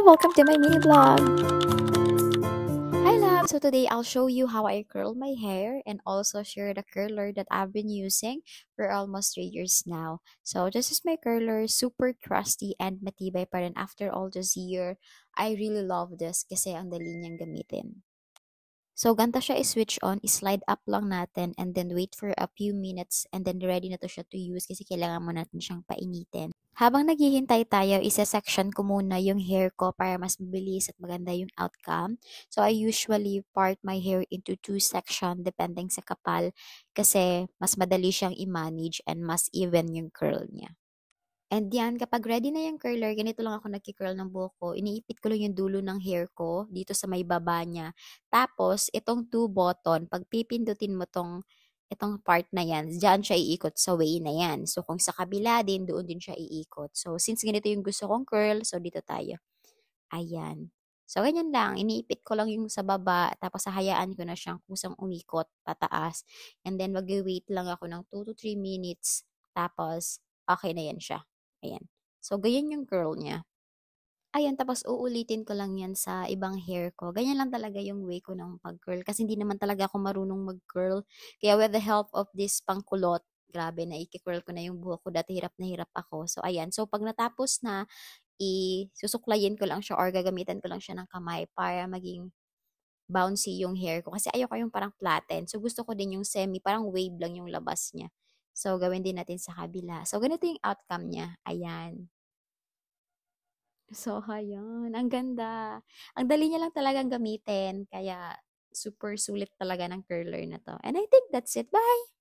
Welcome to my mini vlog. Hi love! So today I'll show you how I curl my hair and also share the curler that I've been using for almost 3 years now. So this is my curler, super crusty and matibay pa rin after all this year. I really love this kasi ang dali niyang gamitin. So, ganito siya i-switch on, i-slide up lang natin and then wait for a few minutes and then ready na to siya to use kasi kailangan mo natin siyang painitin. Habang naghihintay tayo, isa-section ko muna yung hair ko para mas mabilis at maganda yung outcome. So, I usually part my hair into 2 sections depending sa kapal kasi mas madali siyang i-manage and mas even yung curl niya. And yan, kapag ready na yung curler, ganito lang ako nagki-curl ng buhok ko. Iniipit ko lang yung dulo ng hair ko dito sa may baba niya. Tapos, itong 2 button, pag pipindutin mo itong part na yan, dyan siya iikot sa way na yan. So, kung sa kabila din, doon din siya iikot. So, since ganito yung gusto kong curl, so dito tayo. Ayan. So, ganyan lang. Iniipit ko lang yung sa baba, tapos hahayaan ko na siyang kusang umikot pataas. And then, mag-wait lang ako ng 2 to 3 minutes. Tapos, okay na yan siya. Ayan. So, ganyan yung curl niya. Ayan, tapos uulitin ko lang yan sa ibang hair ko. Ganyan lang talaga yung way ko ng pag-curl. Kasi hindi naman talaga ako marunong mag-curl. Kaya with the help of this pangkulot, grabe na i-curl ko na yung buhok ko. Dati hirap na hirap ako. So, ayan. So, pag natapos na, susuklayin ko lang siya or gagamitan ko lang siya ng kamay para maging bouncy yung hair ko. Kasi ayoko yung parang flatten. So, gusto ko din yung semi, parang wave lang yung labas niya. So, gawin din natin sa kabila. So, ganito yung outcome niya. Ayan. So, ayan. Ang ganda. Ang dali niya lang talagang gamitin. Kaya, super sulit talaga ng curler na to. And I think that's it. Bye!